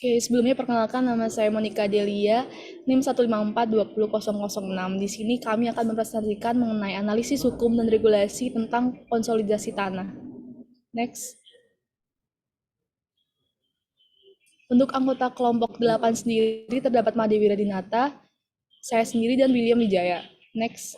Oke, sebelumnya perkenalkan nama saya Monica Delia, NIM 154200006. Di sini kami akan mempresentasikan mengenai analisis hukum dan regulasi tentang konsolidasi tanah. Next. Untuk anggota kelompok 8 sendiri terdapat Made Wiradinata, saya sendiri, dan William Wijaya. Next.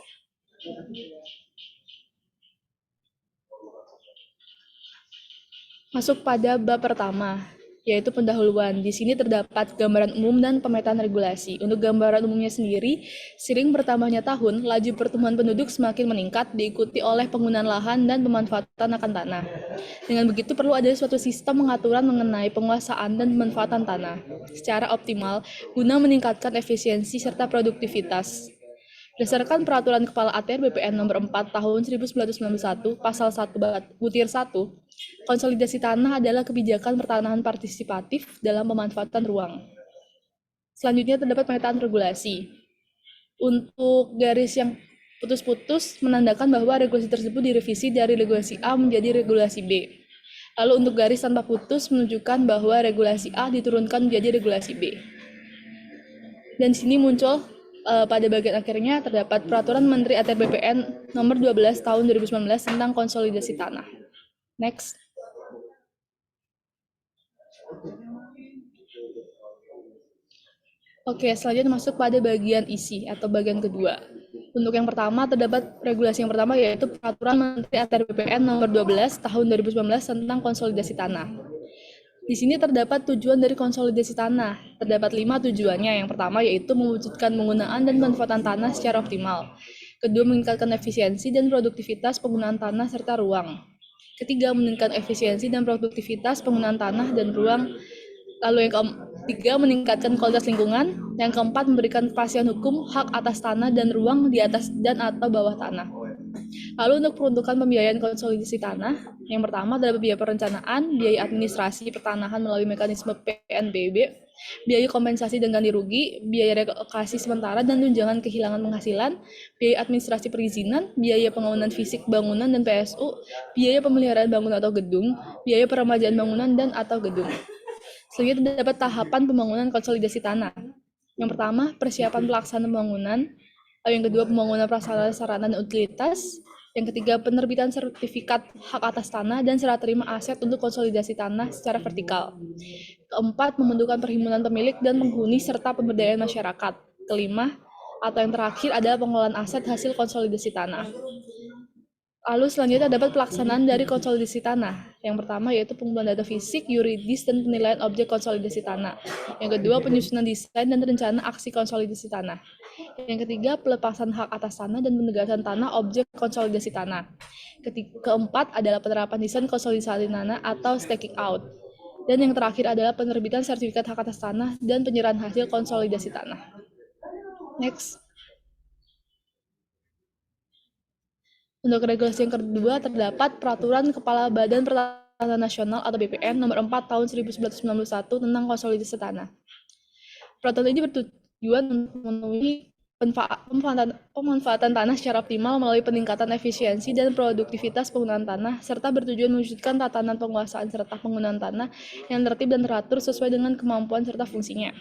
Masuk pada bab pertama, yaitu pendahuluan. Di sini terdapat gambaran umum dan pemetaan regulasi. Untuk gambaran umumnya sendiri, seiring bertambahnya tahun, laju pertumbuhan penduduk semakin meningkat, diikuti oleh penggunaan lahan dan pemanfaatan akan tanah. Dengan begitu, perlu ada suatu sistem pengaturan mengenai penguasaan dan pemanfaatan tanah secara optimal guna meningkatkan efisiensi serta produktivitas. Berdasarkan Peraturan Kepala ATR BPN Nomor 4 Tahun 1991, Pasal 1 Butir 1, konsolidasi tanah adalah kebijakan pertanahan partisipatif dalam pemanfaatan ruang. Selanjutnya terdapat pemetaan regulasi. Untuk garis yang putus-putus menandakan bahwa regulasi tersebut direvisi dari regulasi A menjadi regulasi B. Lalu untuk garis tanpa putus menunjukkan bahwa regulasi A diturunkan menjadi regulasi B. Dan sini muncul pada bagian akhirnya terdapat Peraturan Menteri ATR BPN Nomor 12 Tahun 2019 tentang konsolidasi tanah. Next. Oke, selanjutnya masuk pada bagian isi atau bagian kedua. Untuk yang pertama, terdapat regulasi yang pertama yaitu Peraturan Menteri ATR BPN Nomor 12 Tahun 2019 tentang konsolidasi tanah. Di sini terdapat tujuan dari konsolidasi tanah. Terdapat 5 tujuannya. Yang pertama yaitu mewujudkan penggunaan dan pemanfaatan tanah secara optimal. Kedua, meningkatkan efisiensi dan produktivitas penggunaan tanah serta ruang. Ketiga, meningkatkan efisiensi dan produktivitas penggunaan tanah dan ruang. Lalu yang ketiga, meningkatkan kualitas lingkungan. Yang keempat, memberikan kepastian hukum hak atas tanah dan ruang di atas dan atau bawah tanah. Lalu untuk peruntukan pembiayaan konsolidasi tanah, yang pertama adalah biaya perencanaan, biaya administrasi pertanahan melalui mekanisme PNBB, biaya kompensasi dan ganti rugi, biaya relokasi sementara dan tunjangan kehilangan penghasilan, biaya administrasi perizinan, biaya pembangunan fisik bangunan dan PSU, biaya pemeliharaan bangunan atau gedung, biaya peremajaan bangunan dan atau gedung. Selanjutnya terdapat tahapan pembangunan konsolidasi tanah. Yang pertama, persiapan pelaksanaan pembangunan. Yang kedua, pembangunan prasarana sarana dan utilitas. Yang ketiga, penerbitan sertifikat hak atas tanah dan serah terima aset untuk konsolidasi tanah secara vertikal. Keempat, pembentukan perhimpunan pemilik dan penghuni serta pemberdayaan masyarakat. Kelima, atau yang terakhir adalah pengelolaan aset hasil konsolidasi tanah. Lalu selanjutnya dapat pelaksanaan dari konsolidasi tanah. Yang pertama yaitu pengumpulan data fisik, yuridis, dan penilaian objek konsolidasi tanah. Yang kedua, penyusunan desain dan rencana aksi konsolidasi tanah. Yang ketiga, pelepasan hak atas tanah dan penegasan tanah objek konsolidasi tanah. Keempat adalah penerapan desain konsolidasi tanah atau staking out. Dan yang terakhir adalah penerbitan sertifikat hak atas tanah dan penyerahan hasil konsolidasi tanah. Next. Untuk regulasi yang kedua terdapat Peraturan Kepala Badan Pertanahan Nasional atau BPN Nomor 4 Tahun 1991 tentang konsolidasi tanah. Peraturan ini bertujuan untuk memenuhi pemanfaatan tanah secara optimal melalui peningkatan efisiensi dan produktivitas penggunaan tanah, serta bertujuan mewujudkan tatanan penguasaan serta penggunaan tanah yang tertib dan teratur sesuai dengan kemampuan serta fungsinya.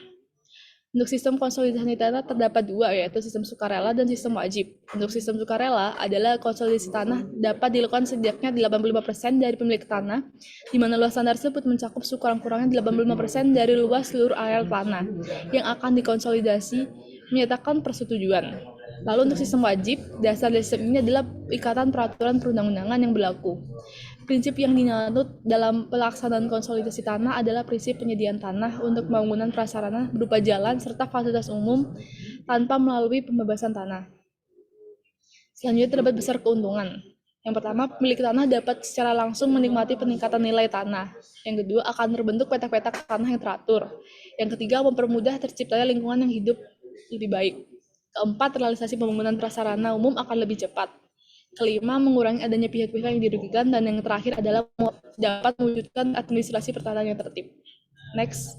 Untuk sistem konsolidasi tanah terdapat dua, yaitu sistem sukarela dan sistem wajib. Untuk sistem sukarela adalah konsolidasi tanah dapat dilakukan setidaknya 85% dari pemilik tanah, di mana luas tanah tersebut mencakup sekurang-kurangnya 85% dari luas seluruh areal tanah yang akan dikonsolidasi menyatakan persetujuan. Lalu untuk sistem wajib, dasar dari sistem ini adalah ikatan peraturan perundang-undangan yang berlaku. Prinsip yang dianut dalam pelaksanaan konsolidasi tanah adalah prinsip penyediaan tanah untuk pembangunan prasarana berupa jalan serta fasilitas umum tanpa melalui pembebasan tanah. Selanjutnya terdapat besar keuntungan. Yang pertama, pemilik tanah dapat secara langsung menikmati peningkatan nilai tanah. Yang kedua, akan terbentuk petak-petak tanah yang teratur. Yang ketiga, mempermudah terciptanya lingkungan yang hidup lebih baik. Keempat, realisasi pembangunan prasarana umum akan lebih cepat. Kelima, mengurangi adanya pihak-pihak yang dirugikan. Dan yang terakhir adalah dapat mewujudkan administrasi pertahanan yang tertib. Next.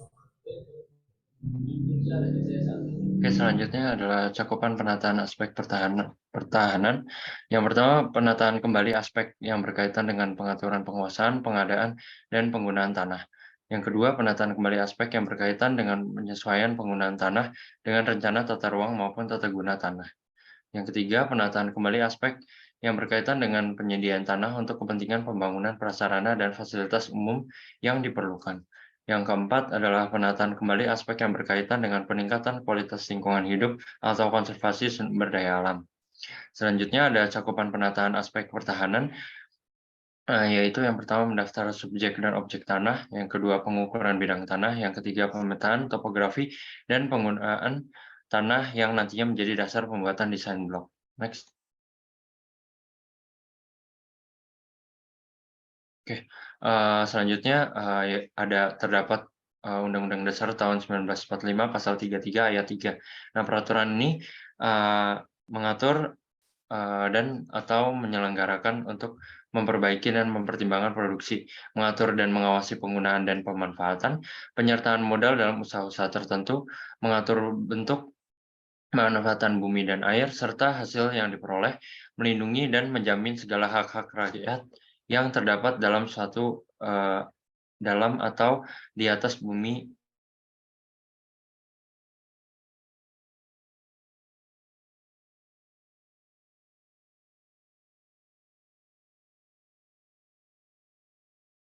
Oke, selanjutnya adalah cakupan penataan aspek pertahanan. Yang pertama, penataan kembali aspek yang berkaitan dengan pengaturan penguasaan, pengadaan, dan penggunaan tanah. Yang kedua, penataan kembali aspek yang berkaitan dengan penyesuaian penggunaan tanah dengan rencana tata ruang maupun tata guna tanah. Yang ketiga, penataan kembali aspek yang berkaitan dengan penyediaan tanah untuk kepentingan pembangunan prasarana dan fasilitas umum yang diperlukan. Yang keempat adalah penataan kembali aspek yang berkaitan dengan peningkatan kualitas lingkungan hidup atau konservasi sumber daya alam. Selanjutnya ada cakupan penataan aspek pertahanan, yaitu yang pertama mendaftar subjek dan objek tanah, yang kedua pengukuran bidang tanah, yang ketiga pemetaan topografi dan penggunaan tanah yang nantinya menjadi dasar pembuatan desain blok. Next. Oke, selanjutnya terdapat Undang-Undang Dasar tahun 1945 Pasal 33 Ayat 3. Nah, peraturan ini mengatur dan atau menyelenggarakan untuk memperbaiki dan mempertimbangkan produksi, mengatur dan mengawasi penggunaan dan pemanfaatan, penyertaan modal dalam usaha-usaha tertentu, mengatur bentuk pemanfaatan bumi dan air, serta hasil yang diperoleh, melindungi dan menjamin segala hak-hak rakyat yang terdapat dalam dalam atau di atas bumi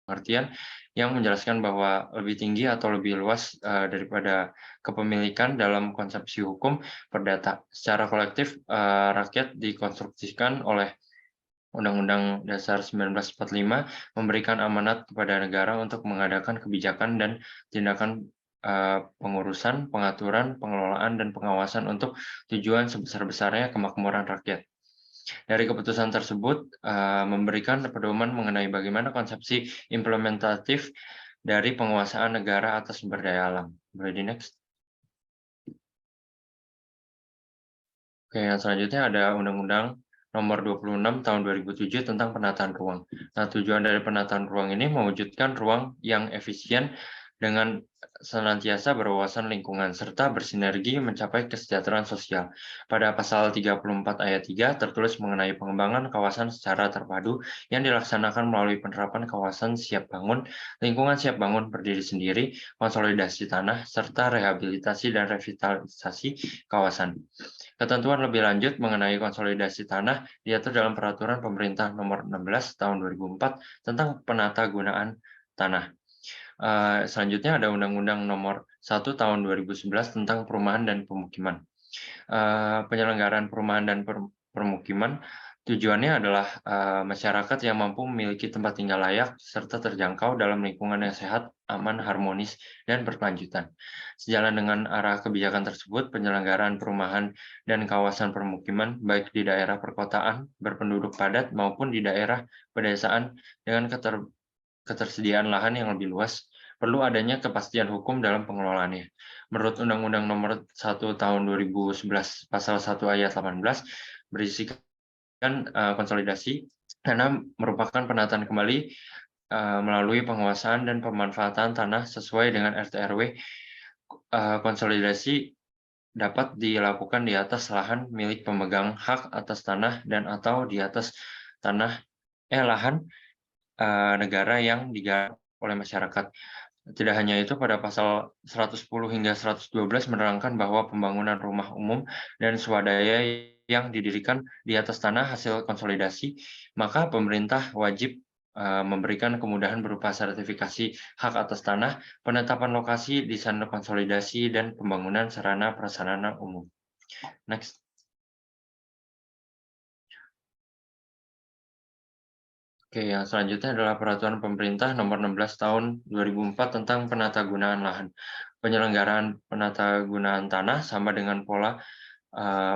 pengertian yang menjelaskan bahwa lebih tinggi atau lebih luas daripada kepemilikan dalam konsepsi hukum perdata. Secara kolektif, rakyat dikonstruksikan oleh Undang-Undang Dasar 1945 memberikan amanat kepada negara untuk mengadakan kebijakan dan tindakan pengurusan, pengaturan, pengelolaan, dan pengawasan untuk tujuan sebesar-besarnya kemakmuran rakyat. Dari keputusan tersebut memberikan pedoman mengenai bagaimana konsepsi implementatif dari penguasaan negara atas sumber daya alam. Boleh di next. Oke, yang selanjutnya ada Undang-Undang Nomor 26 Tahun 2007 tentang penataan ruang. Nah, tujuan dari penataan ruang ini mewujudkan ruang yang efisien dengan senantiasa berwawasan lingkungan serta bersinergi mencapai kesejahteraan sosial. Pada pasal 34 ayat 3 tertulis mengenai pengembangan kawasan secara terpadu yang dilaksanakan melalui penerapan kawasan siap bangun, lingkungan siap bangun berdiri sendiri, konsolidasi tanah, serta rehabilitasi dan revitalisasi kawasan. Ketentuan lebih lanjut mengenai konsolidasi tanah diatur dalam Peraturan Pemerintah Nomor 16 Tahun 2004 tentang penata gunaan tanah. Selanjutnya ada Undang-Undang Nomor 1 Tahun 2011 tentang perumahan dan pemukiman. Penyelenggaraan perumahan dan permukiman tujuannya adalah masyarakat yang mampu memiliki tempat tinggal layak serta terjangkau dalam lingkungan yang sehat, aman, harmonis, dan berkelanjutan. Sejalan dengan arah kebijakan tersebut, penyelenggaraan perumahan dan kawasan permukiman baik di daerah perkotaan berpenduduk padat maupun di daerah pedesaan dengan ketersediaan lahan yang lebih luas, perlu adanya kepastian hukum dalam pengelolaannya. Menurut Undang-Undang Nomor 1 Tahun 2011 Pasal 1 Ayat 18 berisikan konsolidasi karena merupakan penataan kembali melalui penguasaan dan pemanfaatan tanah sesuai dengan RT/RW. Konsolidasi dapat dilakukan di atas lahan milik pemegang hak atas tanah dan atau di atas lahan negara yang digarap oleh masyarakat. Tidak hanya itu, pada pasal 110 hingga 112 menerangkan bahwa pembangunan rumah umum dan swadaya yang didirikan di atas tanah hasil konsolidasi, maka pemerintah wajib memberikan kemudahan berupa sertifikasi hak atas tanah, penetapan lokasi, desain konsolidasi, dan pembangunan sarana prasarana umum. Next. Oke, yang selanjutnya adalah Peraturan Pemerintah Nomor 16 Tahun 2004 tentang penata gunaan lahan. Penyelenggaraan penata gunaan tanah sama dengan pola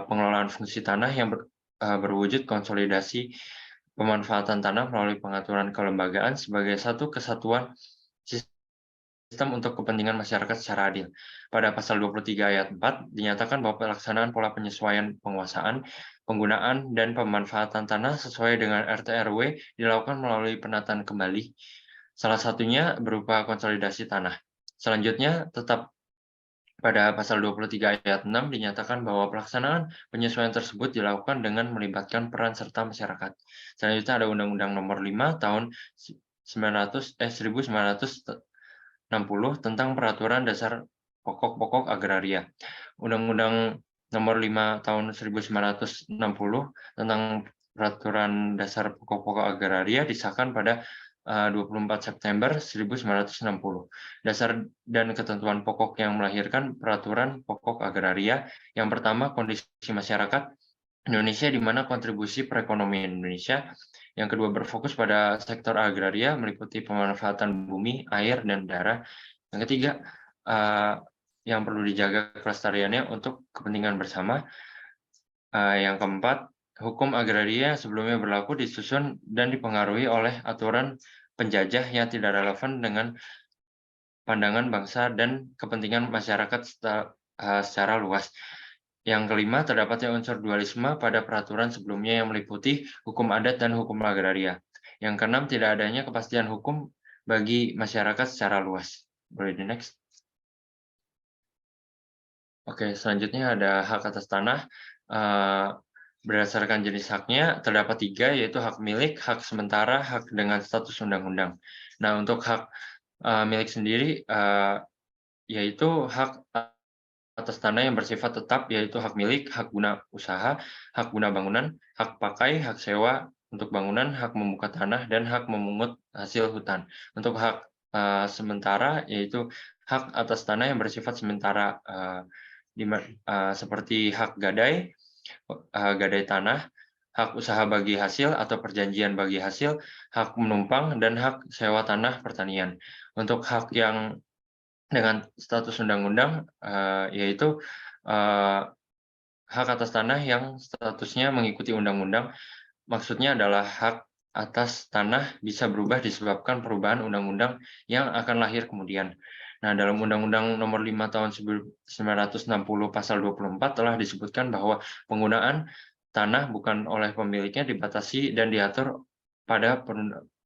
pengelolaan fungsi tanah yang berwujud konsolidasi pemanfaatan tanah melalui pengaturan kelembagaan sebagai satu kesatuan sistem untuk kepentingan masyarakat secara adil. Pada pasal 23 ayat 4 dinyatakan bahwa pelaksanaan pola penyesuaian penguasaan, penggunaan, dan pemanfaatan tanah sesuai dengan RT/RW dilakukan melalui penataan kembali. Salah satunya berupa konsolidasi tanah. Selanjutnya, tetap pada pasal 23 ayat 6 dinyatakan bahwa pelaksanaan penyesuaian tersebut dilakukan dengan melibatkan peran serta masyarakat. Selanjutnya ada Undang-Undang Nomor 5 Tahun 1900 tentang Peraturan Dasar Pokok-pokok Agraria. Undang-Undang Nomor 5 Tahun 1960 tentang Peraturan Dasar Pokok-pokok Agraria disahkan pada 24 September 1960. Dasar dan ketentuan pokok yang melahirkan Peraturan Pokok Agraria. Yang pertama, kondisi masyarakat Indonesia di mana kontribusi perekonomian Indonesia. Yang kedua, berfokus pada sektor agraria meliputi pemanfaatan bumi, air, dan udara. Yang ketiga, yang perlu dijaga kelestariannya untuk kepentingan bersama. Yang keempat, hukum agraria sebelumnya berlaku disusun dan dipengaruhi oleh aturan penjajah yang tidak relevan dengan pandangan bangsa dan kepentingan masyarakat secara luas. Yang kelima, terdapatnya unsur dualisme pada peraturan sebelumnya yang meliputi hukum adat dan hukum agraria. Yang keenam, tidak adanya kepastian hukum bagi masyarakat secara luas. Boleh di next. Oke, selanjutnya ada hak atas tanah. Berdasarkan jenis haknya, terdapat 3, yaitu hak milik, hak sementara, hak dengan status undang-undang. Nah, untuk hak milik sendiri, yaitu hak atas tanah yang bersifat tetap, yaitu hak milik, hak guna usaha, hak guna bangunan, hak pakai, hak sewa untuk bangunan, hak membuka tanah, dan hak memungut hasil hutan. Untuk hak sementara, yaitu hak atas tanah yang bersifat sementara, seperti hak gadai tanah, hak usaha bagi hasil atau perjanjian bagi hasil, hak menumpang, dan hak sewa tanah pertanian. Untuk hak yang dengan status undang-undang, yaitu hak atas tanah yang statusnya mengikuti undang-undang, maksudnya adalah hak atas tanah bisa berubah disebabkan perubahan undang-undang yang akan lahir kemudian. Nah, dalam Undang-Undang Nomor 5 Tahun 1960 Pasal 24 telah disebutkan bahwa penggunaan tanah bukan oleh pemiliknya dibatasi dan diatur pada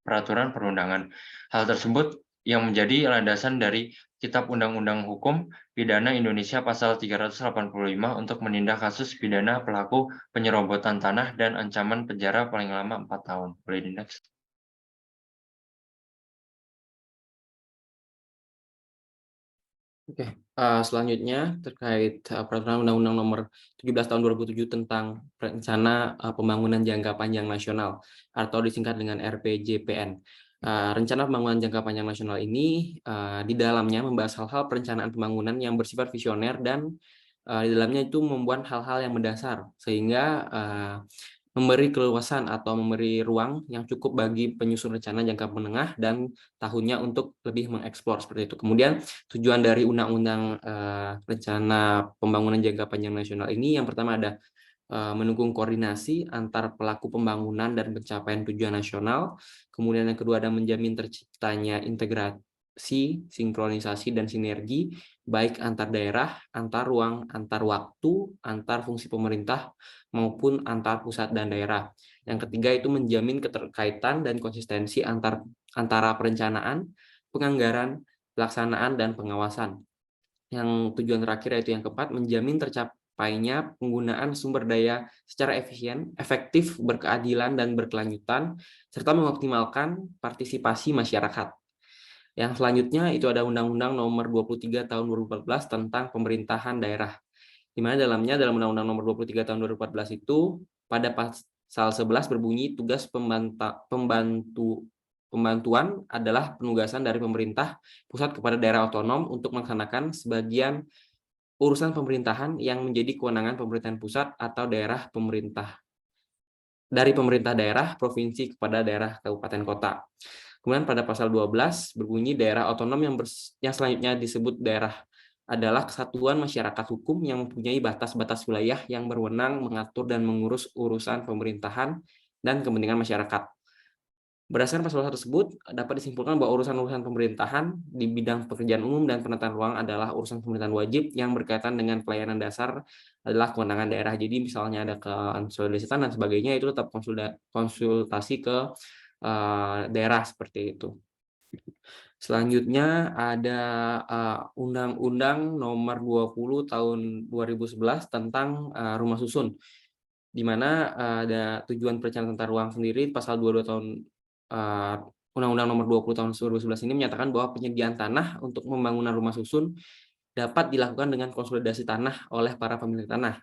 peraturan perundangan. Hal tersebut yang menjadi landasan dari Kitab Undang-Undang Hukum Pidana Indonesia Pasal 385 untuk menindak kasus pidana pelaku penyerobotan tanah dan ancaman penjara paling lama 4 tahun. Boleh di next. Oke, selanjutnya terkait peraturan Undang-Undang Nomor 17 Tahun 2007 tentang Rencana Pembangunan Jangka Panjang Nasional atau disingkat dengan RPJPN. Rencana Pembangunan Jangka Panjang Nasional ini di dalamnya membahas hal-hal perencanaan pembangunan yang bersifat visioner dan di dalamnya itu membuat hal-hal yang mendasar sehingga memberi keluasan atau memberi ruang yang cukup bagi penyusun rencana jangka menengah dan tahunnya untuk lebih mengeksplor seperti itu. Kemudian tujuan dari Undang-Undang Rencana Pembangunan Jangka Panjang Nasional ini yang pertama ada mendukung koordinasi antar pelaku pembangunan dan pencapaian tujuan nasional. Kemudian yang kedua ada menjamin terciptanya integrasi, sinkronisasi, dan sinergi baik antar daerah, antar ruang, antar waktu, antar fungsi pemerintah, maupun antar pusat dan daerah. Yang ketiga itu menjamin keterkaitan dan konsistensi antara perencanaan, penganggaran, pelaksanaan, dan pengawasan. Yang tujuan terakhir yaitu yang keempat, menjamin tercapainya penggunaan sumber daya secara efisien, efektif, berkeadilan, dan berkelanjutan, serta mengoptimalkan partisipasi masyarakat. Yang selanjutnya itu ada Undang-Undang Nomor 23 Tahun 2014 tentang Pemerintahan Daerah, di mana dalam Undang-Undang Nomor 23 Tahun 2014 itu pada pasal 11 berbunyi tugas pembantuan adalah penugasan dari pemerintah pusat kepada daerah otonom untuk melaksanakan sebagian urusan pemerintahan yang menjadi kewenangan pemerintahan pusat atau daerah pemerintah dari pemerintah daerah, provinsi kepada daerah kabupaten kota. Kemudian pada pasal 12 berbunyi daerah otonom yang selanjutnya disebut daerah adalah kesatuan masyarakat hukum yang mempunyai batas-batas wilayah yang berwenang mengatur dan mengurus urusan pemerintahan dan kepentingan masyarakat. Berdasarkan pasal tersebut, dapat disimpulkan bahwa urusan-urusan pemerintahan di bidang pekerjaan umum dan penataan ruang adalah urusan pemerintahan wajib yang berkaitan dengan pelayanan dasar adalah kewenangan daerah. Jadi misalnya ada konsolidasi dan sebagainya itu tetap konsultasi ke daerah seperti itu. Selanjutnya ada Undang-Undang Nomor 20 Tahun 2011 tentang rumah susun, di mana ada tujuan perencanaan tata ruang sendiri pasal 22 tahun Undang-Undang Nomor 20 Tahun 2011 ini menyatakan bahwa penyediaan tanah untuk pembangunan rumah susun dapat dilakukan dengan konsolidasi tanah oleh para pemilik tanah.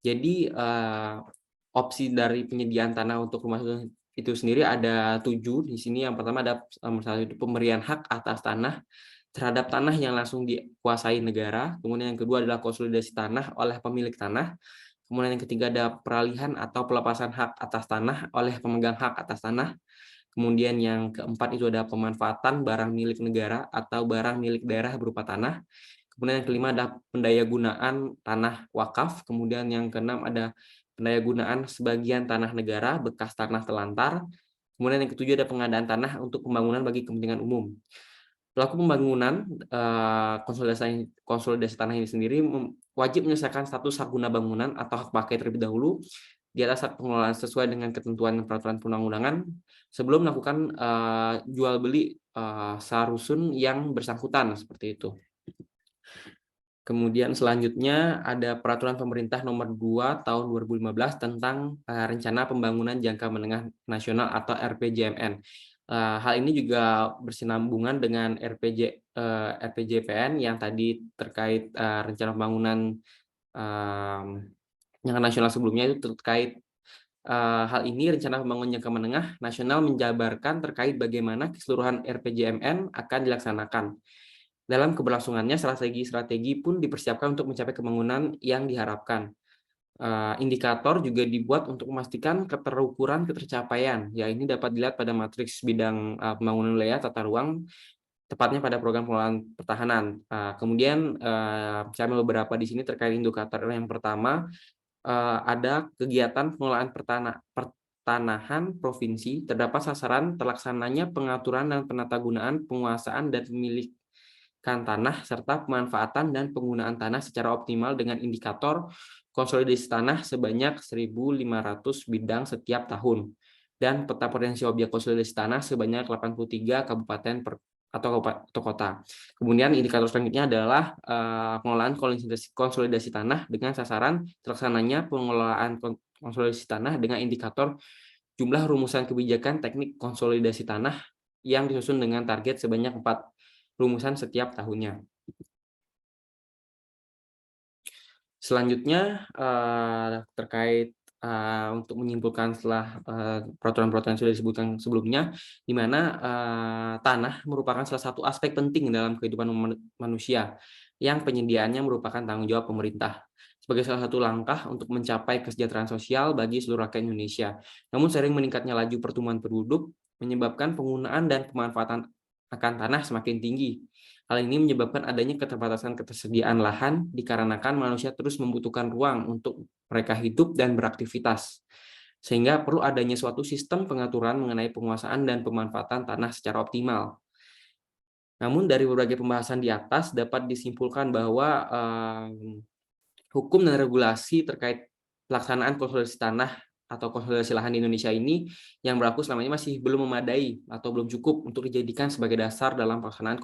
Jadi opsi dari penyediaan tanah untuk rumah susun itu sendiri ada 7 di sini. Yang pertama ada nomor 1 itu pemberian hak atas tanah terhadap tanah yang langsung dikuasai negara. Kemudian yang kedua adalah konsolidasi tanah oleh pemilik tanah. Kemudian yang ketiga ada peralihan atau pelepasan hak atas tanah oleh pemegang hak atas tanah. Kemudian yang keempat itu ada pemanfaatan barang milik negara atau barang milik daerah berupa tanah. Kemudian yang kelima ada pendayagunaan tanah wakaf. Kemudian yang keenam ada pendayagunaan sebagian tanah negara bekas tanah telantar. Kemudian yang ketujuh ada pengadaan tanah untuk pembangunan bagi kepentingan umum. Pelaku pembangunan konsolidasi tanah ini sendiri wajib menyelesaikan status hak guna bangunan atau hak pakai terlebih dahulu di atas hak pengelolaan sesuai dengan ketentuan peraturan perundang-undangan sebelum melakukan jual beli sarusun yang bersangkutan seperti itu. Kemudian selanjutnya ada peraturan pemerintah nomor 2 tahun 2015 tentang rencana pembangunan jangka menengah nasional atau RPJMN. Hal ini juga bersinambungan dengan RPJPN yang tadi terkait rencana pembangunan jangka nasional sebelumnya itu terkait hal ini. Rencana pembangunan jangka menengah nasional menjabarkan terkait bagaimana keseluruhan RPJMN akan dilaksanakan. Dalam keberlangsungannya, strategi-strategi pun dipersiapkan untuk mencapai pembangunan yang diharapkan. Indikator juga dibuat untuk memastikan keterukuran ketercapaian. Ya, ini dapat dilihat pada matriks bidang pembangunan wilayah tata ruang, tepatnya pada program pengelolaan pertahanan. Kemudian saya ambil beberapa di sini terkait indikator. Yang pertama ada kegiatan pengelolaan pertanahan provinsi, terdapat sasaran terlaksananya pengaturan dan penatagunaan, penguasaan dan pemilikan tanah serta pemanfaatan dan penggunaan tanah secara optimal dengan indikator konsolidasi tanah sebanyak 1.500 bidang setiap tahun dan peta potensi objek konsolidasi tanah sebanyak 83 kabupaten atau kota. Kemudian indikator selanjutnya adalah pengelolaan konsolidasi tanah dengan sasaran terlaksananya pengelolaan konsolidasi tanah dengan indikator jumlah rumusan kebijakan teknik konsolidasi tanah yang disusun dengan target sebanyak 4 rumusan setiap tahunnya. Selanjutnya terkait untuk menyimpulkan setelah peraturan-peraturan yang sudah disebutkan sebelumnya, di mana tanah merupakan salah satu aspek penting dalam kehidupan manusia yang penyediaannya merupakan tanggung jawab pemerintah sebagai salah satu langkah untuk mencapai kesejahteraan sosial bagi seluruh rakyat Indonesia. Namun sering meningkatnya laju pertumbuhan penduduk menyebabkan penggunaan dan pemanfaatan akan tanah semakin tinggi. Hal ini menyebabkan adanya keterbatasan ketersediaan lahan dikarenakan manusia terus membutuhkan ruang untuk mereka hidup dan beraktivitas. Sehingga perlu adanya suatu sistem pengaturan mengenai penguasaan dan pemanfaatan tanah secara optimal. Namun dari berbagai pembahasan di atas dapat disimpulkan bahwa hukum dan regulasi terkait pelaksanaan konsolidasi tanah atau konsolidasi lahan di Indonesia ini yang berlaku selama ini masih belum memadai atau belum cukup untuk dijadikan sebagai dasar dalam pelaksanaan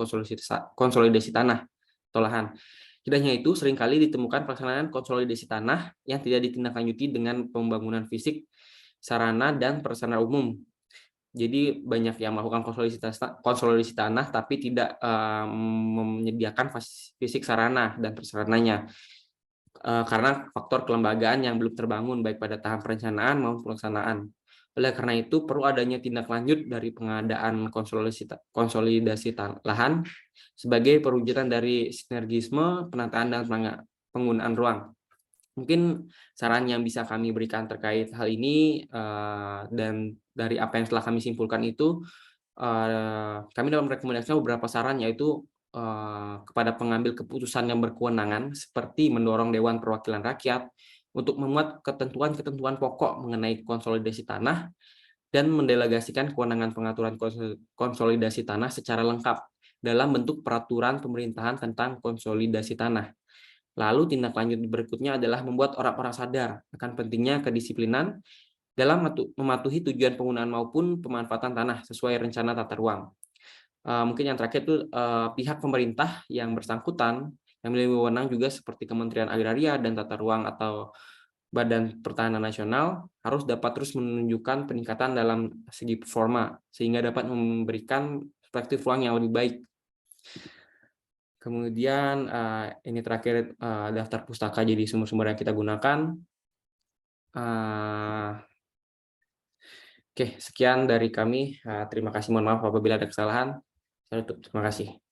konsolidasi tanah atau lahan. Tidak hanya itu, seringkali ditemukan pelaksanaan konsolidasi tanah yang tidak ditindaklanjuti dengan pembangunan fisik, sarana, dan prasarana umum. Jadi banyak yang melakukan konsolidasi tanah tapi tidak menyediakan fisik sarana dan prasarananya. Karena faktor kelembagaan yang belum terbangun baik pada tahap perencanaan maupun pelaksanaan. Oleh karena itu perlu adanya tindak lanjut dari pengadaan konsolidasi lahan sebagai perwujudan dari sinergisme penataan dan penggunaan ruang. Mungkin saran yang bisa kami berikan terkait hal ini dan dari apa yang telah kami simpulkan itu, kami dalam merekomendasikan beberapa saran, yaitu kepada pengambil keputusan yang berkewenangan seperti mendorong Dewan Perwakilan Rakyat untuk memuat ketentuan-ketentuan pokok mengenai konsolidasi tanah dan mendelegasikan kewenangan pengaturan konsolidasi tanah secara lengkap dalam bentuk peraturan pemerintahan tentang konsolidasi tanah. Lalu tindak lanjut berikutnya adalah membuat orang-orang sadar akan pentingnya kedisiplinan dalam mematuhi tujuan penggunaan maupun pemanfaatan tanah sesuai rencana tata ruang. Mungkin yang terakhir itu pihak pemerintah yang bersangkutan yang memiliki wewenang juga seperti Kementerian Agraria dan Tata Ruang atau Badan Pertahanan Nasional harus dapat terus menunjukkan peningkatan dalam segi performa, sehingga dapat memberikan perspektif ruang yang lebih baik. Kemudian ini terakhir daftar pustaka jadi sumber-sumber yang kita gunakan. Oke, sekian dari kami. Terima kasih, mohon maaf apabila ada kesalahan. Saya tutup. Terima kasih.